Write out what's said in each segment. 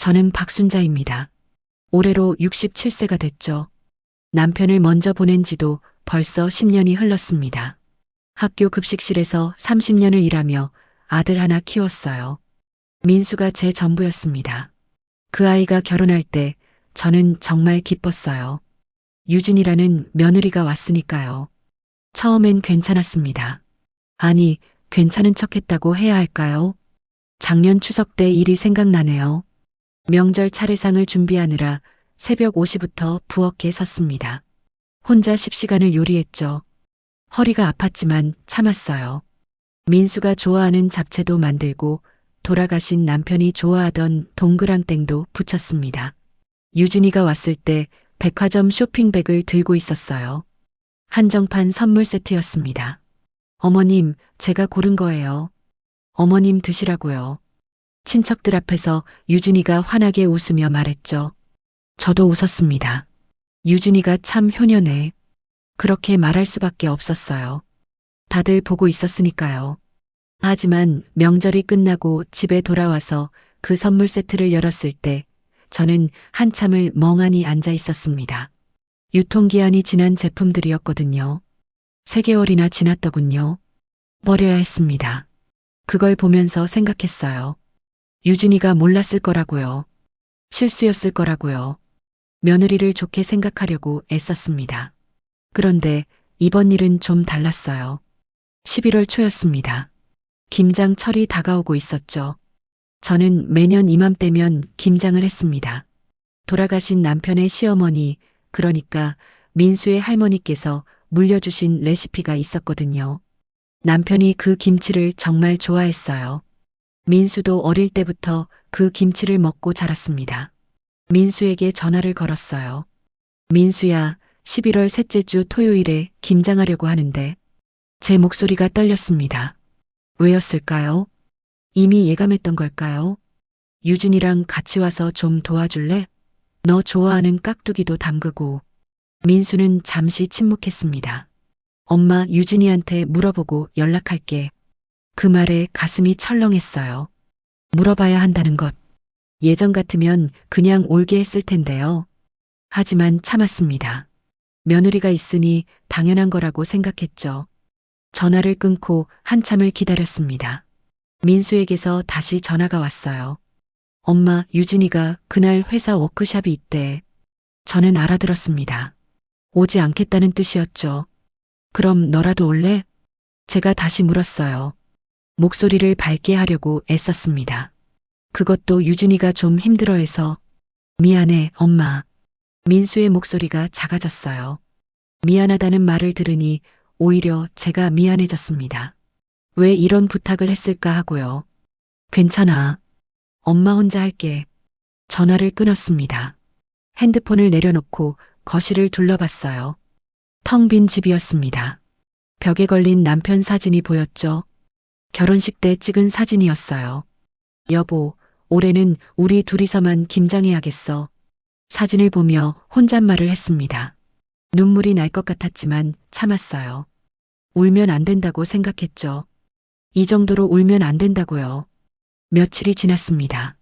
저는 박순자입니다. 올해로 67세가 됐죠. 남편을 먼저 보낸 지도 벌써 10년이 흘렀습니다. 학교 급식실에서 30년을 일하며 아들 하나 키웠어요. 민수가 제 전부였습니다. 그 아이가 결혼할 때 저는 정말 기뻤어요. 유진이라는 며느리가 왔으니까요. 처음엔 괜찮았습니다. 아니, 괜찮은 척 했다고 해야 할까요? 작년 추석 때 일이 생각나네요. 명절 차례상을 준비하느라 새벽 5시부터 부엌에 섰습니다. 혼자 10시간을 요리했죠. 허리가 아팠지만 참았어요. 민수가 좋아하는 잡채도 만들고 돌아가신 남편이 좋아하던 동그랑땡도 부쳤습니다. 유진이가 왔을 때 백화점 쇼핑백을 들고 있었어요. 한정판 선물 세트였습니다. 어머님, 제가 고른 거예요. 어머님 드시라고요. 친척들 앞에서 유진이가 환하게 웃으며 말했죠. 저도 웃었습니다. 유진이가 참 효녀네. 그렇게 말할 수밖에 없었어요. 다들 보고 있었으니까요. 하지만 명절이 끝나고 집에 돌아와서 그 선물 세트를 열었을 때 저는 한참을 멍하니 앉아 있었습니다. 유통기한이 지난 제품들이었거든요. 3개월이나 지났더군요. 버려야 했습니다. 그걸 보면서 생각했어요. 유진이가 몰랐을 거라고요. 실수였을 거라고요. 며느리를 좋게 생각하려고 애썼습니다. 그런데 이번 일은 좀 달랐어요. 11월 초였습니다. 김장철이 다가오고 있었죠. 저는 매년 이맘때면 김장을 했습니다. 돌아가신 남편의 시어머니, 그러니까 민수의 할머니께서 물려주신 레시피가 있었거든요. 남편이 그 김치를 정말 좋아했어요. 민수도 어릴 때부터 그 김치를 먹고 자랐습니다. 민수에게 전화를 걸었어요. 민수야, 11월 셋째 주 토요일에 김장하려고 하는데 제 목소리가 떨렸습니다. 왜였을까요? 이미 예감했던 걸까요? 유진이랑 같이 와서 좀 도와줄래? 너 좋아하는 깍두기도 담그고. 민수는 잠시 침묵했습니다. 엄마 유진이한테 물어보고 연락할게. 그 말에 가슴이 철렁했어요. 물어봐야 한다는 것. 예전 같으면 그냥 올게 했을 텐데요. 하지만 참았습니다. 며느리가 있으니 당연한 거라고 생각했죠. 전화를 끊고 한참을 기다렸습니다. 민수에게서 다시 전화가 왔어요. 엄마, 유진이가 그날 회사 워크숍이 있대. 저는 알아들었습니다. 오지 않겠다는 뜻이었죠. 그럼 너라도 올래? 제가 다시 물었어요. 목소리를 밝게 하려고 애썼습니다. 그것도 유진이가 좀 힘들어해서. 미안해, 엄마. 민수의 목소리가 작아졌어요. 미안하다는 말을 들으니 오히려 제가 미안해졌습니다. 왜 이런 부탁을 했을까 하고요. 괜찮아. 엄마 혼자 할게. 전화를 끊었습니다. 핸드폰을 내려놓고 거실을 둘러봤어요. 텅 빈 집이었습니다. 벽에 걸린 남편 사진이 보였죠. 결혼식 때 찍은 사진이었어요. 여보, 올해는 우리 둘이서만 김장해야겠어. 사진을 보며 혼잣말을 했습니다. 눈물이 날 것 같았지만 참았어요. 울면 안 된다고 생각했죠. 이 정도로 울면 안 된다고요. 며칠이 지났습니다.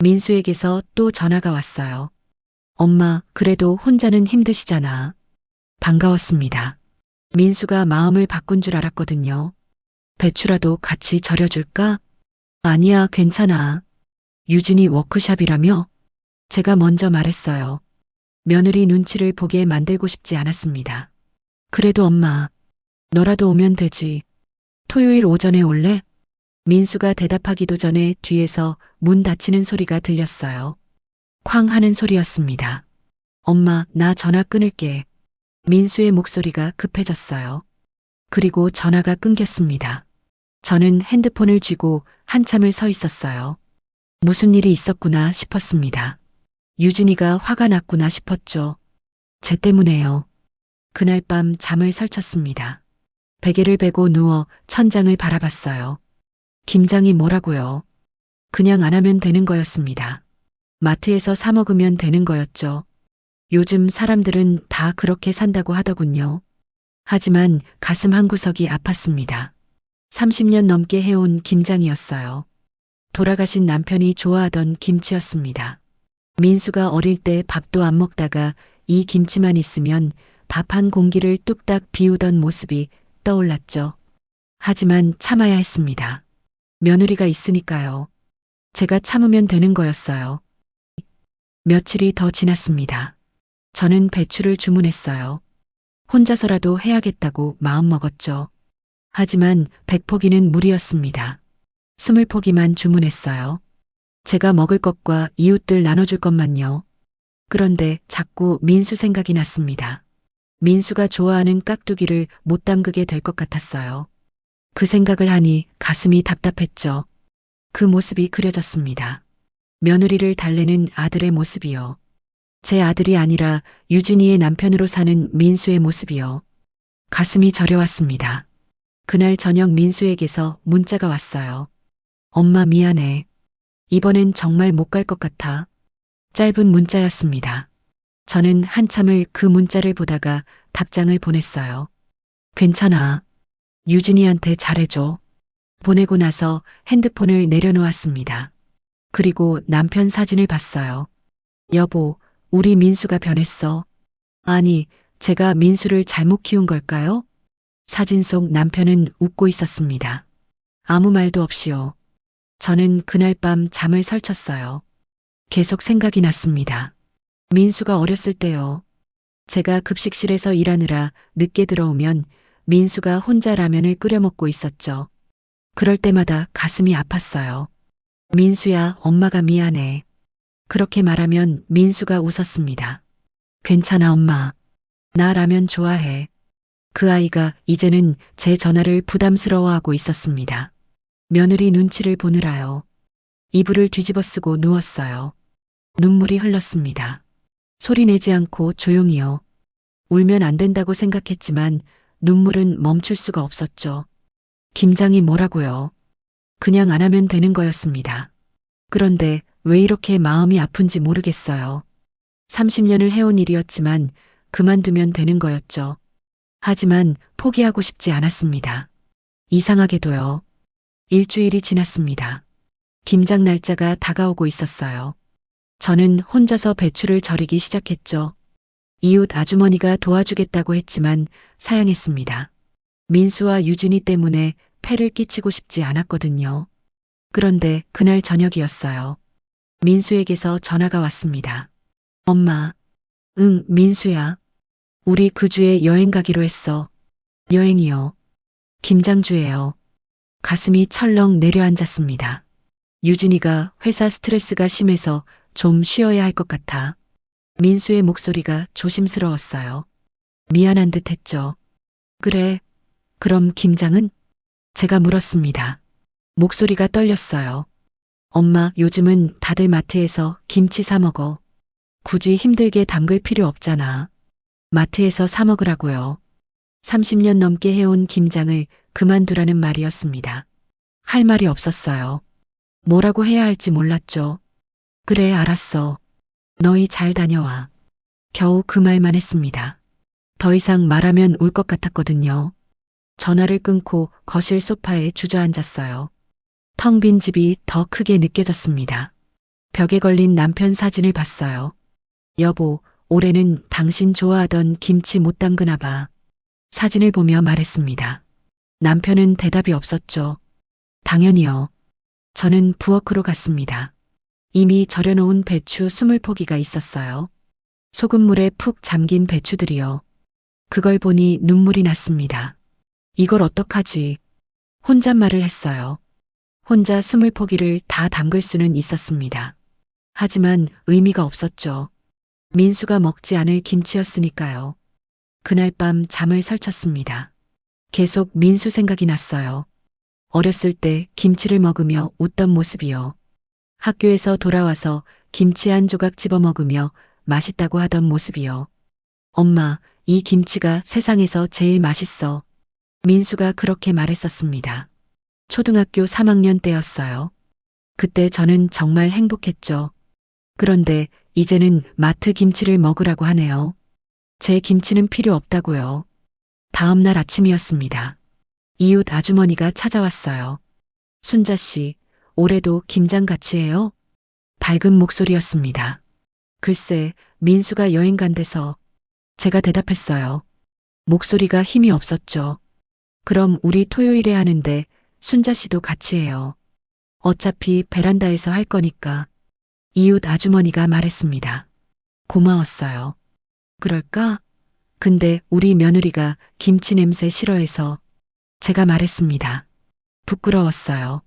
민수에게서 또 전화가 왔어요. 엄마, 그래도 혼자는 힘드시잖아. 반가웠습니다. 민수가 마음을 바꾼 줄 알았거든요. 배추라도 같이 절여줄까? 아니야, 괜찮아. 유진이 워크숍이라며? 제가 먼저 말했어요. 며느리 눈치를 보게 만들고 싶지 않았습니다. 그래도 엄마, 너라도 오면 되지. 토요일 오전에 올래? 민수가 대답하기도 전에 뒤에서 문 닫히는 소리가 들렸어요. 쾅 하는 소리였습니다. 엄마, 나 전화 끊을게. 민수의 목소리가 급해졌어요. 그리고 전화가 끊겼습니다. 저는 핸드폰을 쥐고 한참을 서 있었어요. 무슨 일이 있었구나 싶었습니다. 유진이가 화가 났구나 싶었죠. 쟤 때문에요. 그날 밤 잠을 설쳤습니다. 베개를 베고 누워 천장을 바라봤어요. 김장이 뭐라고요? 그냥 안 하면 되는 거였습니다. 마트에서 사 먹으면 되는 거였죠. 요즘 사람들은 다 그렇게 산다고 하더군요. 하지만 가슴 한구석이 아팠습니다. 30년 넘게 해온 김장이었어요. 돌아가신 남편이 좋아하던 김치였습니다. 민수가 어릴 때 밥도 안 먹다가 이 김치만 있으면 밥 한 공기를 뚝딱 비우던 모습이 떠올랐죠. 하지만 참아야 했습니다. 며느리가 있으니까요. 제가 참으면 되는 거였어요. 며칠이 더 지났습니다. 저는 배추를 주문했어요. 혼자서라도 해야겠다고 마음먹었죠. 하지만 100포기는 무리였습니다. 20포기만 주문했어요. 제가 먹을 것과 이웃들 나눠줄 것만요. 그런데 자꾸 민수 생각이 났습니다. 민수가 좋아하는 깍두기를 못 담그게 될 것 같았어요. 그 생각을 하니 가슴이 답답했죠. 그 모습이 그려졌습니다. 며느리를 달래는 아들의 모습이요. 제 아들이 아니라 유진이의 남편으로 사는 민수의 모습이요. 가슴이 저려왔습니다. 그날 저녁 민수에게서 문자가 왔어요. 엄마 미안해. 이번엔 정말 못 갈 것 같아. 짧은 문자였습니다. 저는 한참을 그 문자를 보다가 답장을 보냈어요. 괜찮아. 유진이한테 잘해줘. 보내고 나서 핸드폰을 내려놓았습니다. 그리고 남편 사진을 봤어요. 여보, 우리 민수가 변했어. 아니, 제가 민수를 잘못 키운 걸까요? 사진 속 남편은 웃고 있었습니다. 아무 말도 없이요. 저는 그날 밤 잠을 설쳤어요. 계속 생각이 났습니다. 민수가 어렸을 때요. 제가 급식실에서 일하느라 늦게 들어오면 민수가 혼자 라면을 끓여 먹고 있었죠. 그럴 때마다 가슴이 아팠어요. 민수야, 엄마가 미안해. 그렇게 말하면 민수가 웃었습니다. 괜찮아, 엄마. 나 라면 좋아해. 그 아이가 이제는 제 전화를 부담스러워하고 있었습니다. 며느리 눈치를 보느라요. 이불을 뒤집어 쓰고 누웠어요. 눈물이 흘렀습니다. 소리 내지 않고 조용히요. 울면 안 된다고 생각했지만 눈물은 멈출 수가 없었죠. 김장이 뭐라고요? 그냥 안 하면 되는 거였습니다. 그런데 왜 이렇게 마음이 아픈지 모르겠어요. 30년을 해온 일이었지만 그만두면 되는 거였죠. 하지만 포기하고 싶지 않았습니다. 이상하게도요. 일주일이 지났습니다. 김장 날짜가 다가오고 있었어요. 저는 혼자서 배추를 절이기 시작했죠. 이웃 아주머니가 도와주겠다고 했지만 사양했습니다. 민수와 유진이 때문에 폐를 끼치고 싶지 않았거든요. 그런데 그날 저녁이었어요. 민수에게서 전화가 왔습니다. 엄마. 응, 민수야. 우리 그 주에 여행 가기로 했어. 여행이요. 김장주예요. 가슴이 철렁 내려앉았습니다. 유진이가 회사 스트레스가 심해서 좀 쉬어야 할 것 같아. 민수의 목소리가 조심스러웠어요. 미안한 듯 했죠. 그래. 그럼 김장은? 제가 물었습니다. 목소리가 떨렸어요. 엄마, 요즘은 다들 마트에서 김치 사 먹어. 굳이 힘들게 담글 필요 없잖아. 마트에서 사 먹으라고요. 30년 넘게 해온 김장을 그만두라는 말이었습니다. 할 말이 없었어요. 뭐라고 해야 할지 몰랐죠. 그래, 알았어. 너희 잘 다녀와. 겨우 그 말만 했습니다. 더 이상 말하면 울 것 같았거든요. 전화를 끊고 거실 소파에 주저앉았어요. 텅 빈 집이 더 크게 느껴졌습니다. 벽에 걸린 남편 사진을 봤어요. 여보, 올해는 당신 좋아하던 김치 못 담그나 봐. 사진을 보며 말했습니다. 남편은 대답이 없었죠. 당연히요. 저는 부엌으로 갔습니다. 이미 절여놓은 배추 20포기가 있었어요. 소금물에 푹 잠긴 배추들이요. 그걸 보니 눈물이 났습니다. 이걸 어떡하지? 혼잣말을 했어요. 혼자 20포기를 다 담글 수는 있었습니다. 하지만 의미가 없었죠. 민수가 먹지 않을 김치였으니까요. 그날 밤 잠을 설쳤습니다. 계속 민수 생각이 났어요. 어렸을 때 김치를 먹으며 웃던 모습이요. 학교에서 돌아와서 김치 한 조각 집어 먹으며 맛있다고 하던 모습이요. 엄마, 이 김치가 세상에서 제일 맛있어. 민수가 그렇게 말했었습니다. 초등학교 3학년 때였어요. 그때 저는 정말 행복했죠. 그런데 이제는 마트 김치를 먹으라고 하네요. 제 김치는 필요 없다고요. 다음 날 아침이었습니다. 이웃 아주머니가 찾아왔어요. 순자 씨, 올해도 김장 같이 해요? 밝은 목소리였습니다. 글쎄, 민수가 여행 간대서 제가 대답했어요. 목소리가 힘이 없었죠. 그럼 우리 토요일에 하는데 순자 씨도 같이 해요. 어차피 베란다에서 할 거니까. 이웃 아주머니가 말했습니다. 고마웠어요. 그럴까? 근데 우리 며느리가 김치 냄새 싫어해서 제가 말했습니다. 부끄러웠어요.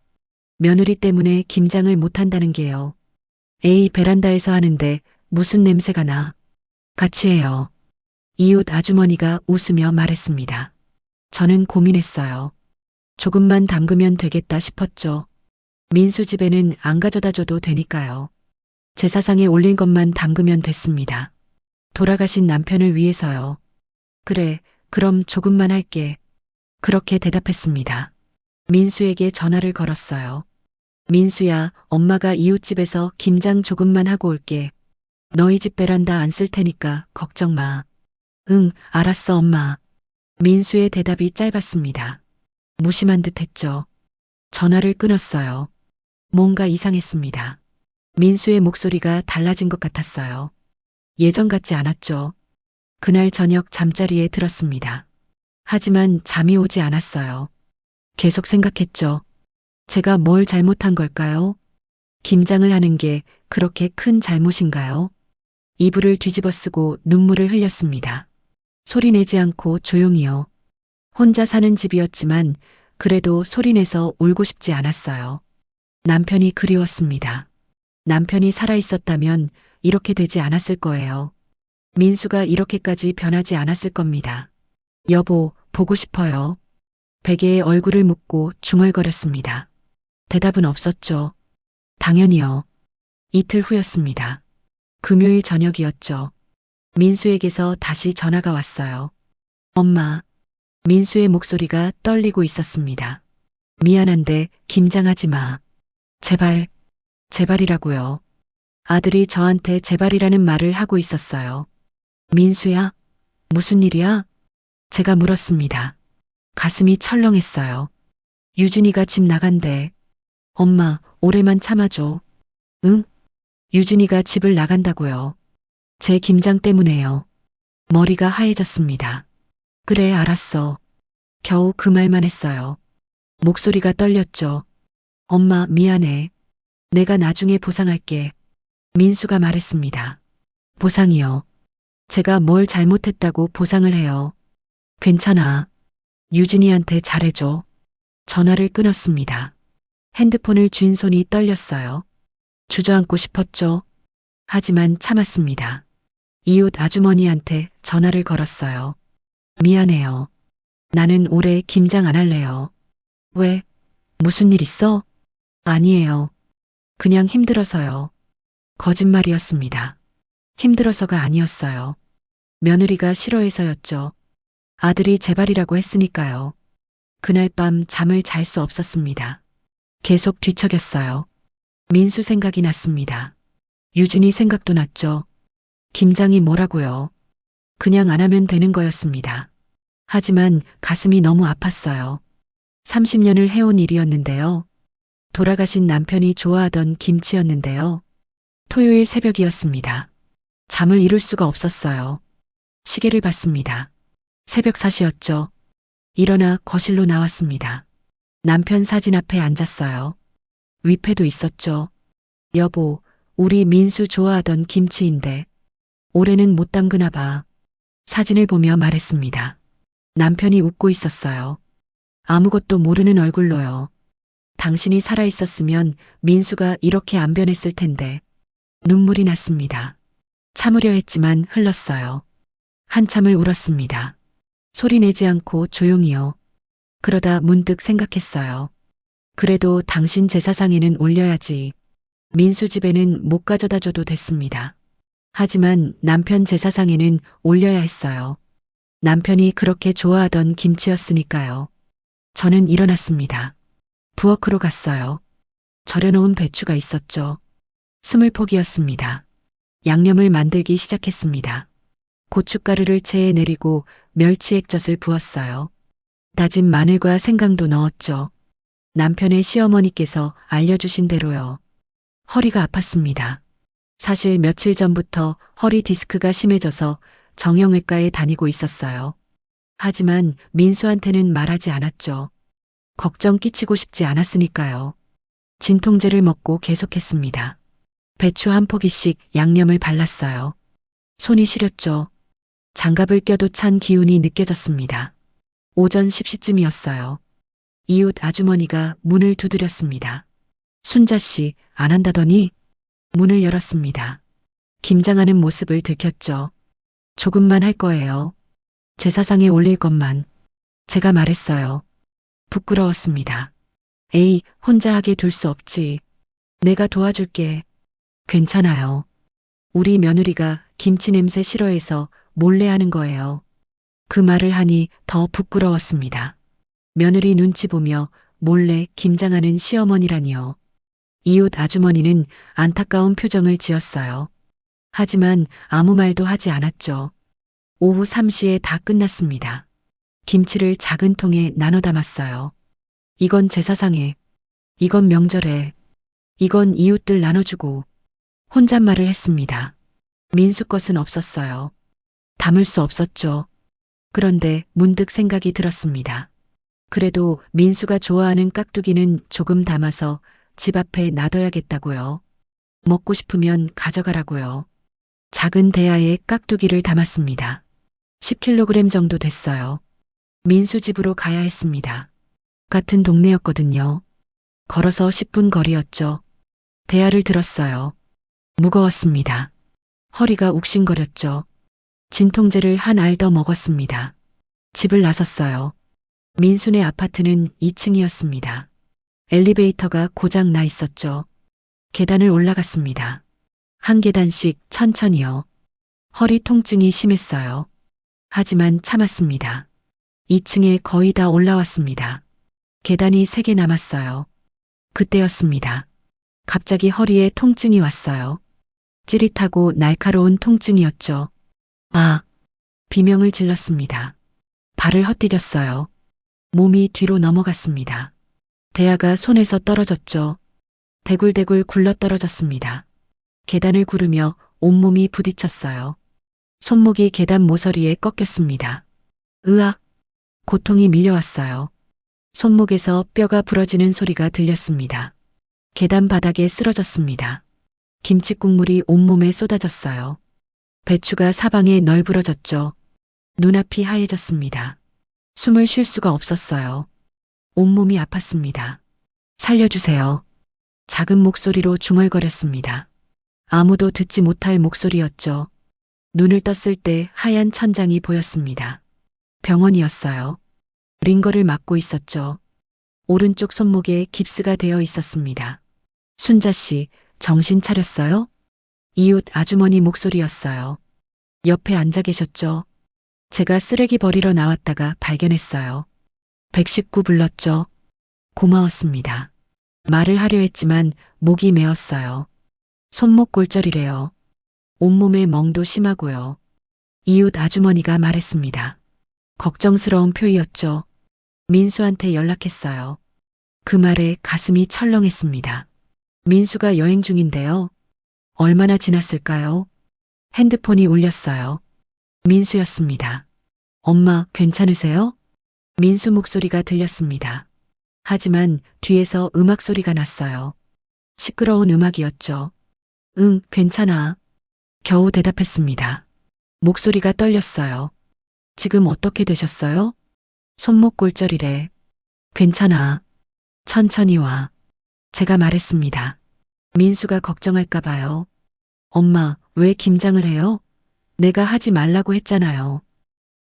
며느리 때문에 김장을 못한다는 게요. 에이, 베란다에서 하는데 무슨 냄새가 나. 같이 해요. 이웃 아주머니가 웃으며 말했습니다. 저는 고민했어요. 조금만 담그면 되겠다 싶었죠. 민수 집에는 안 가져다 줘도 되니까요. 제사상에 올린 것만 담그면 됐습니다. 돌아가신 남편을 위해서요. 그래, 그럼 조금만 할게. 그렇게 대답했습니다. 민수에게 전화를 걸었어요. 민수야, 엄마가 이웃집에서 김장 조금만 하고 올게. 너희 집 베란다 안 쓸 테니까 걱정 마. 응, 알았어, 엄마. 민수의 대답이 짧았습니다. 무심한 듯 했죠. 전화를 끊었어요. 뭔가 이상했습니다. 민수의 목소리가 달라진 것 같았어요. 예전 같지 않았죠. 그날 저녁 잠자리에 들었습니다. 하지만 잠이 오지 않았어요. 계속 생각했죠. 제가 뭘 잘못한 걸까요? 김장을 하는 게 그렇게 큰 잘못인가요? 이불을 뒤집어 쓰고 눈물을 흘렸습니다. 소리내지 않고 조용히요. 혼자 사는 집이었지만 그래도 소리내서 울고 싶지 않았어요. 남편이 그리웠습니다. 남편이 살아있었다면 이렇게 되지 않았을 거예요. 민수가 이렇게까지 변하지 않았을 겁니다. 여보, 보고 싶어요. 베개에 얼굴을 묻고 중얼거렸습니다. 대답은 없었죠. 당연히요. 이틀 후였습니다. 금요일 저녁이었죠. 민수에게서 다시 전화가 왔어요. 엄마. 민수의 목소리가 떨리고 있었습니다. 미안한데 김장하지 마. 제발, 제발이라고요. 아들이 저한테 제발이라는 말을 하고 있었어요. 민수야? 무슨 일이야? 제가 물었습니다. 가슴이 철렁했어요. 유진이가 집 나간대. 엄마, 올해만 참아줘. 응? 유진이가 집을 나간다고요. 제 김장 때문에요. 머리가 하얘졌습니다. 그래, 알았어. 겨우 그 말만 했어요. 목소리가 떨렸죠. 엄마, 미안해. 내가 나중에 보상할게. 민수가 말했습니다. 보상이요. 제가 뭘 잘못했다고 보상을 해요. 괜찮아. 유진이한테 잘해줘. 전화를 끊었습니다. 핸드폰을 쥔 손이 떨렸어요. 주저앉고 싶었죠. 하지만 참았습니다. 이웃 아주머니한테 전화를 걸었어요. 미안해요. 나는 올해 김장 안 할래요. 왜? 무슨 일 있어? 아니에요. 그냥 힘들어서요. 거짓말이었습니다. 힘들어서가 아니었어요. 며느리가 싫어해서였죠. 아들이 제발이라고 했으니까요. 그날 밤 잠을 잘 수 없었습니다. 계속 뒤척였어요. 민수 생각이 났습니다. 유진이 생각도 났죠. 김장이 뭐라고요. 그냥 안 하면 되는 거였습니다. 하지만 가슴이 너무 아팠어요. 30년을 해온 일이었는데요. 돌아가신 남편이 좋아하던 김치였는데요. 토요일 새벽이었습니다. 잠을 이룰 수가 없었어요. 시계를 봤습니다. 새벽 4시였죠. 일어나 거실로 나왔습니다. 남편 사진 앞에 앉았어요. 위패도 있었죠. 여보, 우리 민수 좋아하던 김치인데 올해는 못 담그나 봐. 사진을 보며 말했습니다. 남편이 웃고 있었어요. 아무것도 모르는 얼굴로요. 당신이 살아있었으면 민수가 이렇게 안 변했을 텐데. 눈물이 났습니다. 참으려 했지만 흘렀어요. 한참을 울었습니다. 소리내지 않고 조용히요. 그러다 문득 생각했어요. 그래도 당신 제사상에는 올려야지. 민수 집에는 못 가져다 줘도 됐습니다. 하지만 남편 제사상에는 올려야 했어요. 남편이 그렇게 좋아하던 김치였으니까요. 저는 일어났습니다. 부엌으로 갔어요. 절여놓은 배추가 있었죠. 20포기였습니다. 양념을 만들기 시작했습니다. 고춧가루를 체에 내리고 멸치 액젓을 부었어요. 다진 마늘과 생강도 넣었죠. 남편의 시어머니께서 알려주신 대로요. 허리가 아팠습니다. 사실 며칠 전부터 허리 디스크가 심해져서 정형외과에 다니고 있었어요. 하지만 민수한테는 말하지 않았죠. 걱정 끼치고 싶지 않았으니까요. 진통제를 먹고 계속했습니다. 배추 한 포기씩 양념을 발랐어요. 손이 시렸죠. 장갑을 껴도 찬 기운이 느껴졌습니다. 오전 10시쯤이었어요. 이웃 아주머니가 문을 두드렸습니다. 순자 씨, 안 한다더니 문을 열었습니다. 김장하는 모습을 들켰죠. 조금만 할 거예요. 제사상에 올릴 것만. 제가 말했어요. 부끄러웠습니다. 에이, 혼자 하게 둘 수 없지. 내가 도와줄게. 괜찮아요. 우리 며느리가 김치 냄새 싫어해서 몰래 하는 거예요. 그 말을 하니 더 부끄러웠습니다. 며느리 눈치 보며 몰래 김장하는 시어머니라니요. 이웃 아주머니는 안타까운 표정을 지었어요. 하지만 아무 말도 하지 않았죠. 오후 3시에 다 끝났습니다. 김치를 작은 통에 나눠 담았어요. 이건 제사상에, 이건 명절에, 이건 이웃들 나눠주고 혼잣말을 했습니다. 민수 것은 없었어요. 담을 수 없었죠. 그런데 문득 생각이 들었습니다. 그래도 민수가 좋아하는 깍두기는 조금 담아서 집 앞에 놔둬야겠다고요. 먹고 싶으면 가져가라고요. 작은 대야에 깍두기를 담았습니다. 10kg 정도 됐어요. 민수 집으로 가야 했습니다. 같은 동네였거든요. 걸어서 10분 거리였죠. 대야를 들었어요. 무거웠습니다. 허리가 욱신거렸죠. 진통제를 한 알 더 먹었습니다. 집을 나섰어요. 민수네 아파트는 2층이었습니다. 엘리베이터가 고장 나 있었죠. 계단을 올라갔습니다. 한 계단씩 천천히요. 허리 통증이 심했어요. 하지만 참았습니다. 2층에 거의 다 올라왔습니다. 계단이 3개 남았어요. 그때였습니다. 갑자기 허리에 통증이 왔어요. 찌릿하고 날카로운 통증이었죠. 아! 비명을 질렀습니다. 발을 헛디뎠어요. 몸이 뒤로 넘어갔습니다. 대야가 손에서 떨어졌죠. 대굴대굴 굴러떨어졌습니다. 계단을 구르며 온몸이 부딪혔어요. 손목이 계단 모서리에 꺾였습니다. 으악! 고통이 밀려왔어요. 손목에서 뼈가 부러지는 소리가 들렸습니다. 계단 바닥에 쓰러졌습니다. 김치 국물이 온몸에 쏟아졌어요. 배추가 사방에 널브러졌죠. 눈앞이 하얘졌습니다. 숨을 쉴 수가 없었어요. 온몸이 아팠습니다. 살려주세요. 작은 목소리로 중얼거렸습니다. 아무도 듣지 못할 목소리였죠. 눈을 떴을 때 하얀 천장이 보였습니다. 병원이었어요. 링거를 막고 있었죠. 오른쪽 손목에 깁스가 되어 있었습니다. 순자 씨, 정신 차렸어요? 이웃 아주머니 목소리였어요. 옆에 앉아 계셨죠. 제가 쓰레기 버리러 나왔다가 발견했어요. 119 불렀죠. 고마웠습니다. 말을 하려 했지만 목이 메었어요. 손목 골절이래요. 온몸에 멍도 심하고요. 이웃 아주머니가 말했습니다. 걱정스러운 표이었죠. 민수한테 연락했어요. 그 말에 가슴이 철렁했습니다. 민수가 여행 중인데요. 얼마나 지났을까요? 핸드폰이 울렸어요. 민수였습니다. 엄마, 괜찮으세요? 민수 목소리가 들렸습니다. 하지만 뒤에서 음악 소리가 났어요. 시끄러운 음악이었죠. 응, 괜찮아. 겨우 대답했습니다. 목소리가 떨렸어요. 지금 어떻게 되셨어요? 손목 골절이래. 괜찮아. 천천히 와. 제가 말했습니다. 민수가 걱정할까 봐요. 엄마, 왜 김장을 해요? 내가 하지 말라고 했잖아요.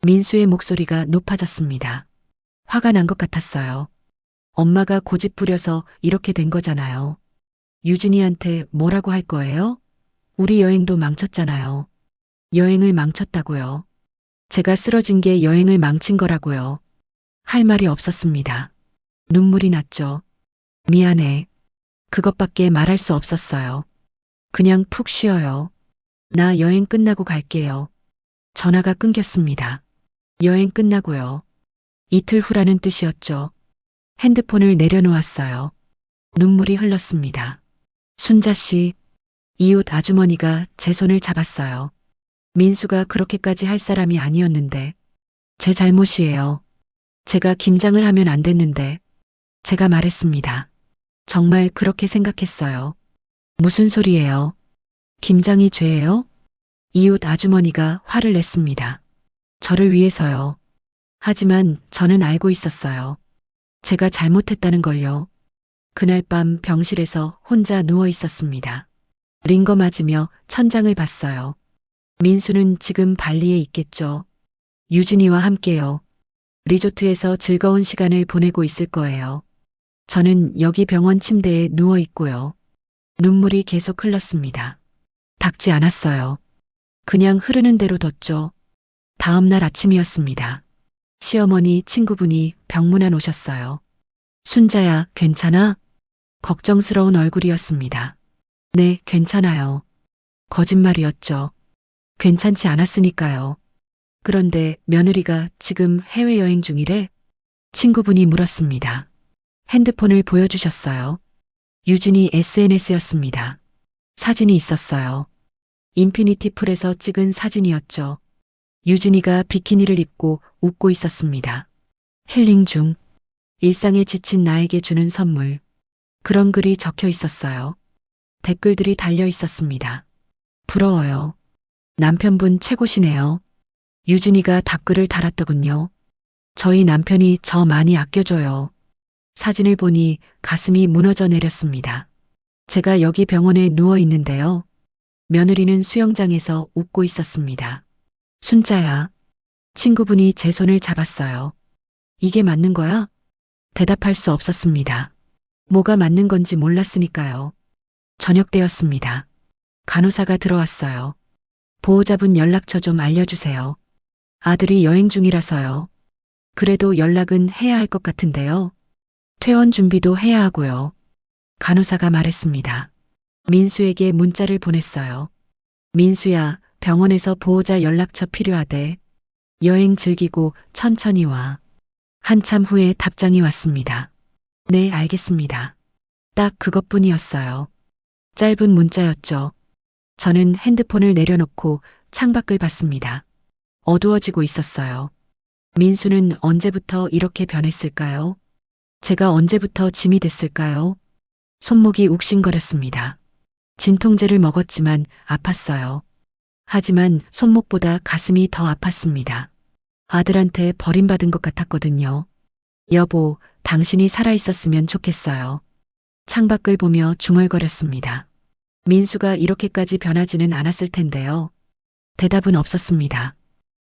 민수의 목소리가 높아졌습니다. 화가 난 것 같았어요. 엄마가 고집 부려서 이렇게 된 거잖아요. 유진이한테 뭐라고 할 거예요? 우리 여행도 망쳤잖아요. 여행을 망쳤다고요. 제가 쓰러진 게 여행을 망친 거라고요. 할 말이 없었습니다. 눈물이 났죠. 미안해. 그것밖에 말할 수 없었어요. 그냥 푹 쉬어요. 나 여행 끝나고 갈게요. 전화가 끊겼습니다. 여행 끝나고요. 이틀 후라는 뜻이었죠. 핸드폰을 내려놓았어요. 눈물이 흘렀습니다. 순자 씨, 이웃 아주머니가 제 손을 잡았어요. 민수가 그렇게까지 할 사람이 아니었는데 제 잘못이에요. 제가 김장을 하면 안 됐는데 제가 말했습니다. 정말 그렇게 생각했어요. 무슨 소리예요? 김장이 죄예요? 이웃 아주머니가 화를 냈습니다. 저를 위해서요. 하지만 저는 알고 있었어요. 제가 잘못했다는 걸요. 그날 밤 병실에서 혼자 누워 있었습니다. 링거 맞으며 천장을 봤어요. 민수는 지금 발리에 있겠죠. 유진이와 함께요. 리조트에서 즐거운 시간을 보내고 있을 거예요. 저는 여기 병원 침대에 누워 있고요. 눈물이 계속 흘렀습니다. 닦지 않았어요. 그냥 흐르는 대로 뒀죠. 다음 날 아침이었습니다. 시어머니 친구분이 병문안 오셨어요. 순자야, 괜찮아? 걱정스러운 얼굴이었습니다. 네, 괜찮아요. 거짓말이었죠. 괜찮지 않았으니까요. 그런데 며느리가 지금 해외여행 중이래? 친구분이 물었습니다. 핸드폰을 보여주셨어요. 유진이 SNS였습니다. 사진이 있었어요. 인피니티 풀에서 찍은 사진이었죠. 유진이가 비키니를 입고 웃고 있었습니다. 힐링 중. 일상에 지친 나에게 주는 선물. 그런 글이 적혀 있었어요. 댓글들이 달려 있었습니다. 부러워요. 남편분 최고시네요. 유진이가 답글을 달았더군요. 저희 남편이 저 많이 아껴줘요. 사진을 보니 가슴이 무너져 내렸습니다. 제가 여기 병원에 누워 있는데요. 며느리는 수영장에서 웃고 있었습니다. 순자야. 친구분이 제 손을 잡았어요. 이게 맞는 거야? 대답할 수 없었습니다. 뭐가 맞는 건지 몰랐으니까요. 저녁 때였습니다. 간호사가 들어왔어요. 보호자분 연락처 좀 알려주세요. 아들이 여행 중이라서요. 그래도 연락은 해야 할 것 같은데요. 퇴원 준비도 해야 하고요. 간호사가 말했습니다. 민수에게 문자를 보냈어요. 민수야, 병원에서 보호자 연락처 필요하대. 여행 즐기고 천천히 와. 한참 후에 답장이 왔습니다. 네, 알겠습니다. 딱 그것뿐이었어요. 짧은 문자였죠. 저는 핸드폰을 내려놓고 창밖을 봤습니다. 어두워지고 있었어요. 민수는 언제부터 이렇게 변했을까요? 제가 언제부터 짐이 됐을까요? 손목이 욱신거렸습니다. 진통제를 먹었지만 아팠어요. 하지만 손목보다 가슴이 더 아팠습니다. 아들한테 버림받은 것 같았거든요. 여보, 당신이 살아있었으면 좋겠어요. 창밖을 보며 중얼거렸습니다. 민수가 이렇게까지 변하지는 않았을 텐데요. 대답은 없었습니다.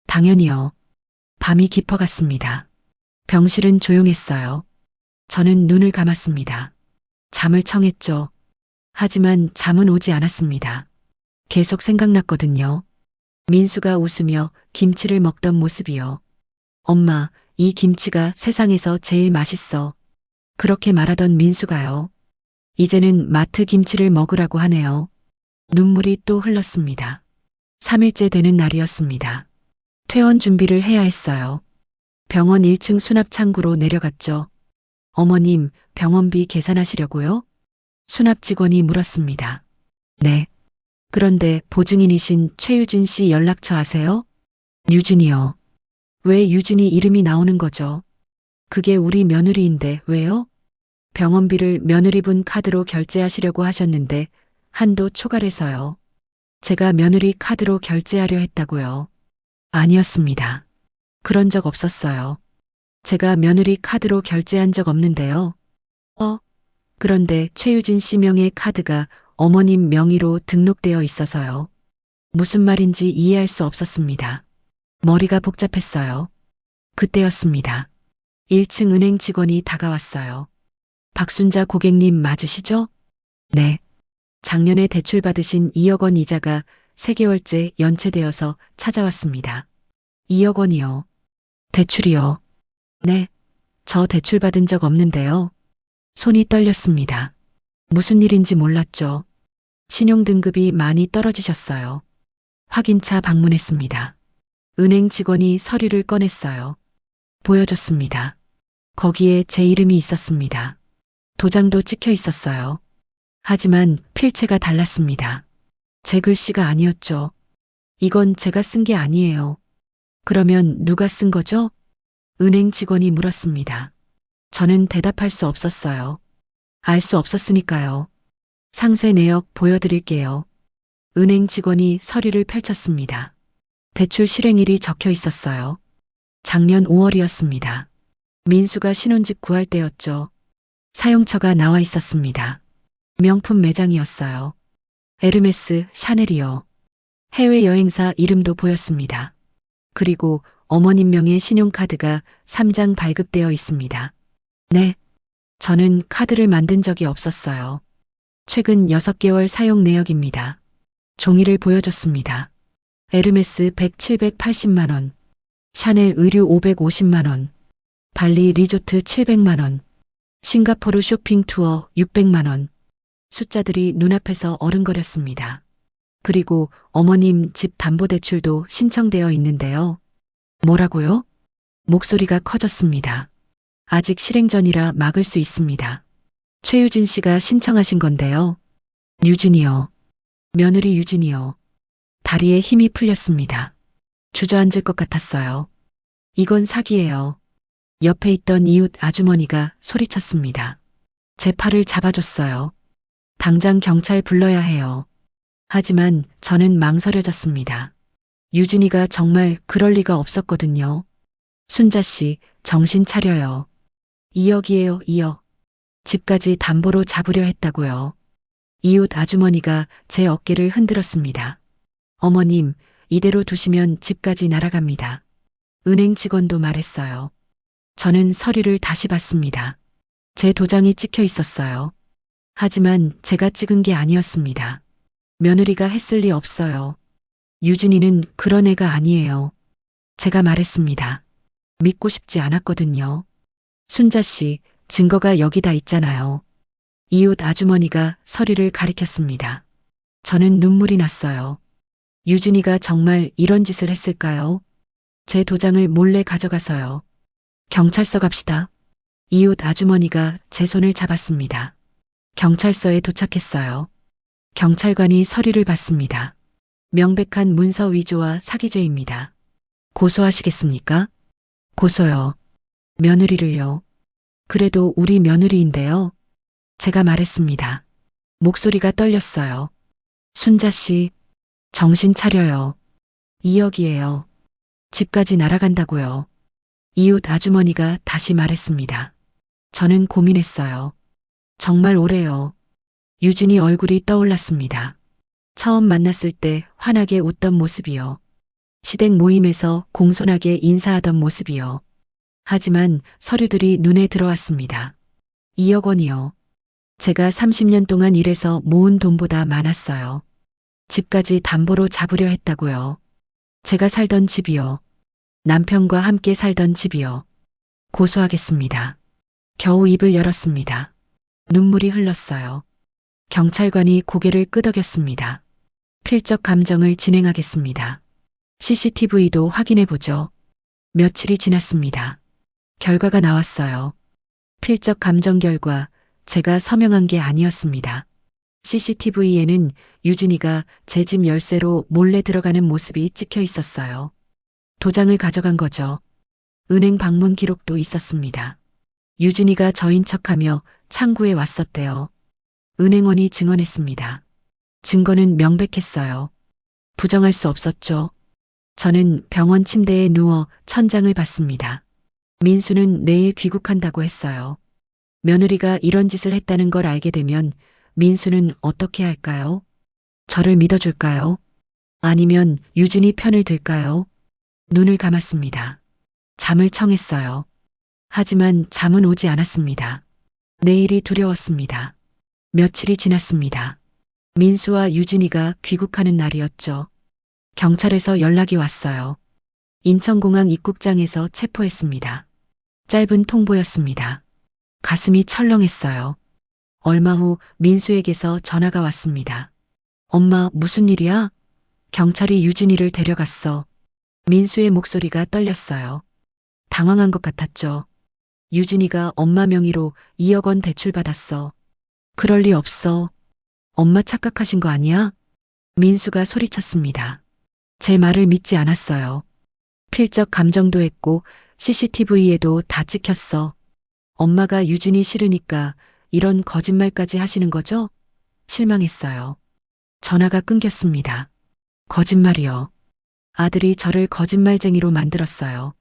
당연히요. 밤이 깊어갔습니다. 병실은 조용했어요. 저는 눈을 감았습니다. 잠을 청했죠. 하지만 잠은 오지 않았습니다. 계속 생각났거든요. 민수가 웃으며 김치를 먹던 모습이요. 엄마, 이 김치가 세상에서 제일 맛있어. 그렇게 말하던 민수가요. 이제는 마트 김치를 먹으라고 하네요. 눈물이 또 흘렀습니다. 3일째 되는 날이었습니다. 퇴원 준비를 해야 했어요. 병원 1층 수납 창구로 내려갔죠. 어머님, 병원비 계산하시려고요? 수납 직원이 물었습니다. 네. 그런데 보증인이신 최유진 씨 연락처 아세요? 유진이요. 왜 유진이 이름이 나오는 거죠? 그게 우리 며느리인데 왜요? 병원비를 며느리분 카드로 결제하시려고 하셨는데 한도 초과해서요. 제가 며느리 카드로 결제하려 했다고요. 아니었습니다. 그런 적 없었어요. 제가 며느리 카드로 결제한 적 없는데요. 그런데 최유진 씨 명의 카드가 어머님 명의로 등록되어 있어서요. 무슨 말인지 이해할 수 없었습니다. 머리가 복잡했어요. 그때였습니다. 1층 은행 직원이 다가왔어요. 박순자 고객님 맞으시죠? 네. 작년에 대출받으신 2억 원 이자가 3개월째 연체되어서 찾아왔습니다. 2억 원이요. 대출이요. 네. 저 대출 받은 적 없는데요. 손이 떨렸습니다. 무슨 일인지 몰랐죠. 신용등급이 많이 떨어지셨어요. 확인차 방문했습니다. 은행 직원이 서류를 꺼냈어요. 보여줬습니다. 거기에 제 이름이 있었습니다. 도장도 찍혀 있었어요. 하지만 필체가 달랐습니다. 제 글씨가 아니었죠. 이건 제가 쓴 게 아니에요. 그러면 누가 쓴 거죠? 은행 직원이 물었습니다. 저는 대답할 수 없었어요. 알 수 없었으니까요. 상세 내역 보여드릴게요. 은행 직원이 서류를 펼쳤습니다. 대출 실행일이 적혀 있었어요. 작년 5월이었습니다. 민수가 신혼집 구할 때였죠. 사용처가 나와 있었습니다. 명품 매장이었어요. 에르메스, 샤넬이요. 해외여행사 이름도 보였습니다. 그리고 어머님 명의 신용카드가 3장 발급되어 있습니다. 네. 저는 카드를 만든 적이 없었어요. 최근 6개월 사용 내역입니다. 종이를 보여줬습니다. 에르메스 100, 780만 원, 샤넬 의류 550만 원, 발리 리조트 700만 원, 싱가포르 쇼핑 투어 600만 원. 숫자들이 눈앞에서 어른거렸습니다. 그리고 어머님 집 담보대출도 신청되어 있는데요. 뭐라고요? 목소리가 커졌습니다. 아직 실행 전이라 막을 수 있습니다. 최유진 씨가 신청하신 건데요. 유진이요. 며느리 유진이요. 다리에 힘이 풀렸습니다. 주저앉을 것 같았어요. 이건 사기예요. 옆에 있던 이웃 아주머니가 소리쳤습니다. 제 팔을 잡아줬어요. 당장 경찰 불러야 해요. 하지만 저는 망설여졌습니다. 유진이가 정말 그럴 리가 없었거든요. 순자 씨, 정신 차려요. 2억이에요, 2억. 집까지 담보로 잡으려 했다고요. 이웃 아주머니가 제 어깨를 흔들었습니다. 어머님, 이대로 두시면 집까지 날아갑니다. 은행 직원도 말했어요. 저는 서류를 다시 봤습니다. 제 도장이 찍혀 있었어요. 하지만 제가 찍은 게 아니었습니다. 며느리가 했을 리 없어요. 유진이는 그런 애가 아니에요. 제가 말했습니다. 믿고 싶지 않았거든요. 순자 씨, 증거가 여기다 있잖아요. 이웃 아주머니가 서류를 가리켰습니다. 저는 눈물이 났어요. 유진이가 정말 이런 짓을 했을까요? 제 도장을 몰래 가져가서요. 경찰서 갑시다. 이웃 아주머니가 제 손을 잡았습니다. 경찰서에 도착했어요. 경찰관이 서류를 받습니다. 명백한 문서 위조와 사기죄입니다. 고소하시겠습니까? 고소요. 며느리를요. 그래도 우리 며느리인데요. 제가 말했습니다. 목소리가 떨렸어요. 순자 씨, 정신 차려요. 2억이에요. 집까지 날아간다고요. 이웃 아주머니가 다시 말했습니다. 저는 고민했어요. 정말 오래요. 유진이 얼굴이 떠올랐습니다. 처음 만났을 때 환하게 웃던 모습이요. 시댁 모임에서 공손하게 인사하던 모습이요. 하지만 서류들이 눈에 들어왔습니다. 2억 원이요. 제가 30년 동안 일해서 모은 돈보다 많았어요. 집까지 담보로 잡으려 했다고요. 제가 살던 집이요. 남편과 함께 살던 집이요. 고소하겠습니다. 겨우 입을 열었습니다. 눈물이 흘렀어요. 경찰관이 고개를 끄덕였습니다. 필적 감정을 진행하겠습니다. CCTV도 확인해보죠. 며칠이 지났습니다. 결과가 나왔어요. 필적 감정 결과 제가 서명한 게 아니었습니다. CCTV에는 유진이가 제 집 열쇠로 몰래 들어가는 모습이 찍혀 있었어요. 도장을 가져간 거죠. 은행 방문 기록도 있었습니다. 유진이가 저인 척하며 창구에 왔었대요. 은행원이 증언했습니다. 증거는 명백했어요. 부정할 수 없었죠. 저는 병원 침대에 누워 천장을 봤습니다. 민수는 내일 귀국한다고 했어요. 며느리가 이런 짓을 했다는 걸 알게 되면 민수는 어떻게 할까요? 저를 믿어줄까요? 아니면 유진이 편을 들까요? 눈을 감았습니다. 잠을 청했어요. 하지만 잠은 오지 않았습니다. 내일이 두려웠습니다. 며칠이 지났습니다. 민수와 유진이가 귀국하는 날이었죠. 경찰에서 연락이 왔어요. 인천공항 입국장에서 체포했습니다. 짧은 통보였습니다. 가슴이 철렁했어요. 얼마 후 민수에게서 전화가 왔습니다. 엄마, 무슨 일이야? 경찰이 유진이를 데려갔어. 민수의 목소리가 떨렸어요. 당황한 것 같았죠. 유진이가 엄마 명의로 2억 원 대출받았어. 그럴 리 없어. 엄마 착각하신 거 아니야? 민수가 소리쳤습니다. 제 말을 믿지 않았어요. 필적 감정도 했고 CCTV에도 다 찍혔어. 엄마가 유진이 싫으니까 이런 거짓말까지 하시는 거죠? 실망했어요. 전화가 끊겼습니다. 거짓말이요. 아들이 저를 거짓말쟁이로 만들었어요.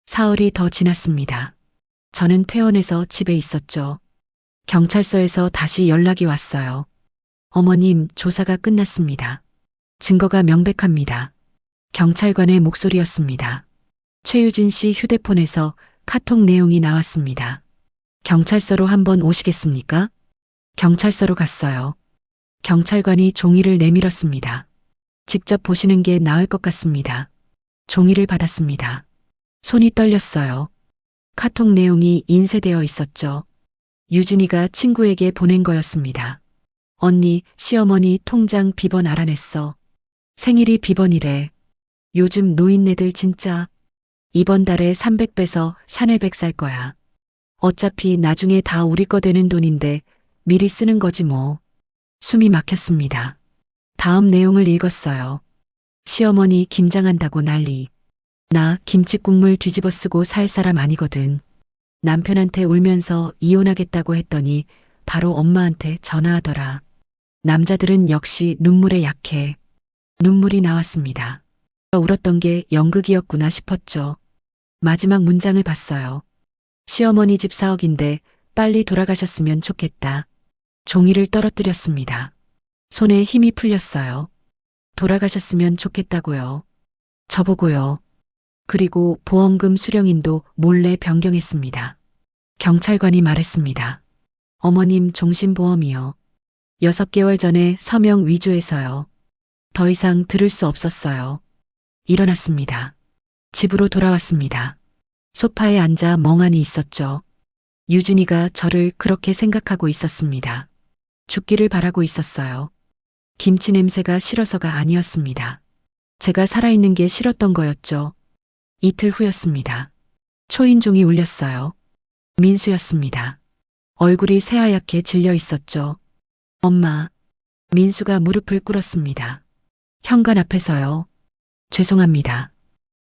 사흘이 더 지났습니다. 저는 퇴원해서 집에 있었죠. 경찰서에서 다시 연락이 왔어요. 어머님, 조사가 끝났습니다. 증거가 명백합니다. 경찰관의 목소리였습니다. 최유진 씨 휴대폰에서 카톡 내용이 나왔습니다. 경찰서로 한번 오시겠습니까? 경찰서로 갔어요. 경찰관이 종이를 내밀었습니다. 직접 보시는 게 나을 것 같습니다. 종이를 받았습니다. 손이 떨렸어요. 카톡 내용이 인쇄되어 있었죠. 유진이가 친구에게 보낸 거였습니다. 언니, 시어머니 통장 비번 알아냈어. 생일이 비번이래. 요즘 노인네들 진짜 이번 달에 300 빼서 샤넬백 살 거야. 어차피 나중에 다 우리 거 되는 돈인데 미리 쓰는 거지 뭐. 숨이 막혔습니다. 다음 내용을 읽었어요. 시어머니 김장한다고 난리. 나 김치국물 뒤집어 쓰고 살 사람 아니거든. 남편한테 울면서 이혼하겠다고 했더니 바로 엄마한테 전화하더라. 남자들은 역시 눈물에 약해. 눈물이 나왔습니다. 울었던 게 연극이었구나 싶었죠. 마지막 문장을 봤어요. 시어머니 집 4억인데 빨리 돌아가셨으면 좋겠다. 종이를 떨어뜨렸습니다. 손에 힘이 풀렸어요. 돌아가셨으면 좋겠다고요. 저보고요. 그리고 보험금 수령인도 몰래 변경했습니다. 경찰관이 말했습니다. 어머님 종신보험이요. 6개월 전에 서명 위조해서요. 더 이상 들을 수 없었어요. 일어났습니다. 집으로 돌아왔습니다. 소파에 앉아 멍하니 있었죠. 유진이가 저를 그렇게 생각하고 있었습니다. 죽기를 바라고 있었어요. 김치 냄새가 싫어서가 아니었습니다. 제가 살아있는 게 싫었던 거였죠. 이틀 후였습니다. 초인종이 울렸어요. 민수였습니다. 얼굴이 새하얗게 질려 있었죠. 엄마. 민수가 무릎을 꿇었습니다. 현관 앞에서요. 죄송합니다.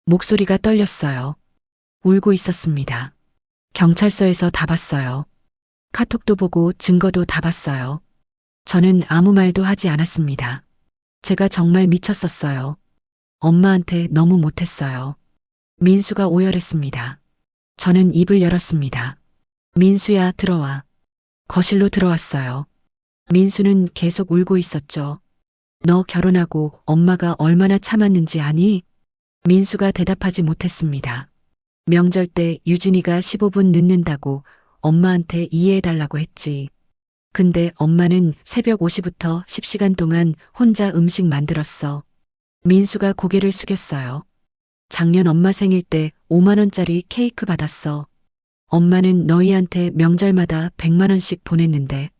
목소리가 떨렸어요. 울고 있었습니다. 경찰서에서 다 봤어요. 카톡도 보고 증거도 다 봤어요. 저는 아무 말도 하지 않았습니다. 제가 정말 미쳤었어요. 엄마한테 너무 못했어요. 민수가 오열했습니다. 저는 입을 열었습니다. 민수야, 들어와. 거실로 들어왔어요. 민수는 계속 울고 있었죠. 너 결혼하고 엄마가 얼마나 참았는지 아니? 민수가 대답하지 못했습니다. 명절 때 유진이가 15분 늦는다고 엄마한테 이해해달라고 했지. 근데 엄마는 새벽 5시부터 10시간 동안 혼자 음식 만들었어. 민수가 고개를 숙였어요. 작년 엄마 생일 때 5만 원짜리 케이크 받았어. 엄마는 너희한테 명절마다 100만 원씩 보냈는데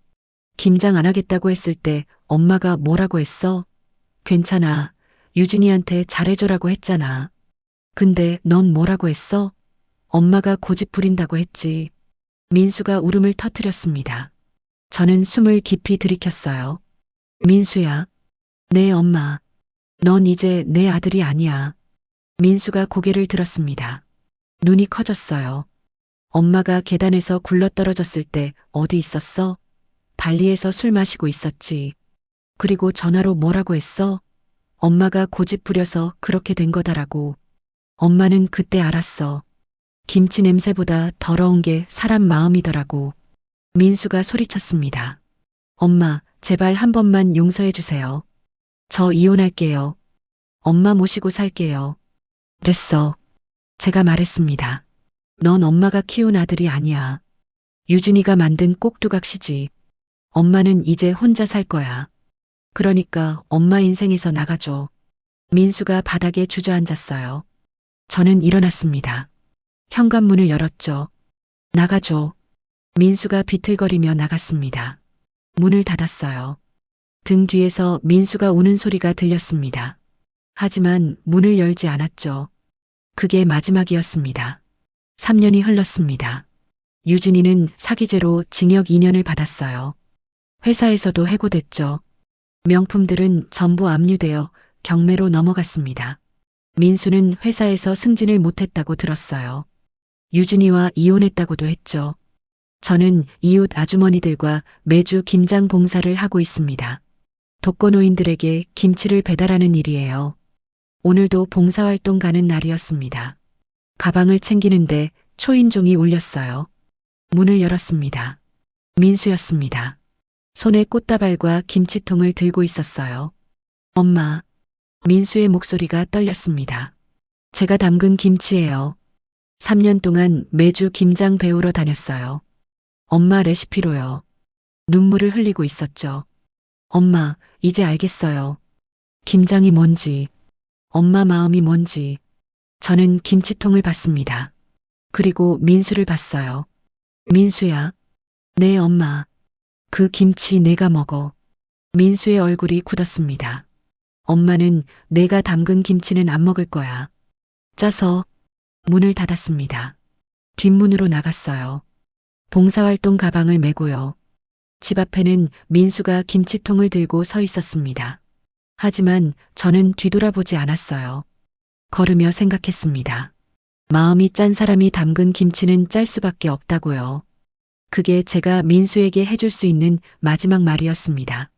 김장 안 하겠다고 했을 때 엄마가 뭐라고 했어? 괜찮아. 유진이한테 잘해줘라고 했잖아. 근데 넌 뭐라고 했어? 엄마가 고집 부린다고 했지. 민수가 울음을 터뜨렸습니다. 저는 숨을 깊이 들이켰어요. 민수야. 네, 엄마. 넌 이제 내 아들이 아니야. 민수가 고개를 들었습니다. 눈이 커졌어요. 엄마가 계단에서 굴러떨어졌을 때 어디 있었어? 발리에서 술 마시고 있었지. 그리고 전화로 뭐라고 했어? 엄마가 고집 부려서 그렇게 된 거다라고. 엄마는 그때 알았어. 김치 냄새보다 더러운 게 사람 마음이더라고. 민수가 소리쳤습니다. 엄마, 제발 한 번만 용서해 주세요. 저 이혼할게요. 엄마 모시고 살게요. 됐어. 제가 말했습니다. 넌 엄마가 키운 아들이 아니야. 유진이가 만든 꼭두각시지. 엄마는 이제 혼자 살 거야. 그러니까 엄마 인생에서 나가줘. 민수가 바닥에 주저앉았어요. 저는 일어났습니다. 현관문을 열었죠. 나가줘. 민수가 비틀거리며 나갔습니다. 문을 닫았어요. 등 뒤에서 민수가 우는 소리가 들렸습니다. 하지만 문을 열지 않았죠. 그게 마지막이었습니다. 3년이 흘렀습니다. 유진이는 사기죄로 징역 2년을 받았어요. 회사에서도 해고됐죠. 명품들은 전부 압류되어 경매로 넘어갔습니다. 민수는 회사에서 승진을 못했다고 들었어요. 유진이와 이혼했다고도 했죠. 저는 이웃 아주머니들과 매주 김장 봉사를 하고 있습니다. 독거노인들에게 김치를 배달하는 일이에요. 오늘도 봉사활동 가는 날이었습니다. 가방을 챙기는데 초인종이 울렸어요. 문을 열었습니다. 민수였습니다. 손에 꽃다발과 김치통을 들고 있었어요. 엄마. 민수의 목소리가 떨렸습니다. 제가 담근 김치예요. 3년 동안 매주 김장 배우러 다녔어요. 엄마 레시피로요. 눈물을 흘리고 있었죠. 엄마, 이제 알겠어요. 김장이 뭔지, 엄마 마음이 뭔지. 저는 김치통을 봤습니다. 그리고 민수를 봤어요. 민수야. 네, 엄마. 그 김치 내가 먹어. 민수의 얼굴이 굳었습니다. 엄마는 내가 담근 김치는 안 먹을 거야. 짜서 문을 닫았습니다. 뒷문으로 나갔어요. 봉사활동 가방을 메고요. 집 앞에는 민수가 김치통을 들고 서 있었습니다. 하지만 저는 뒤돌아보지 않았어요. 걸으며 생각했습니다. 마음이 짠 사람이 담근 김치는 짤 수밖에 없다고요. 그게 제가 민수에게 해줄 수 있는 마지막 말이었습니다.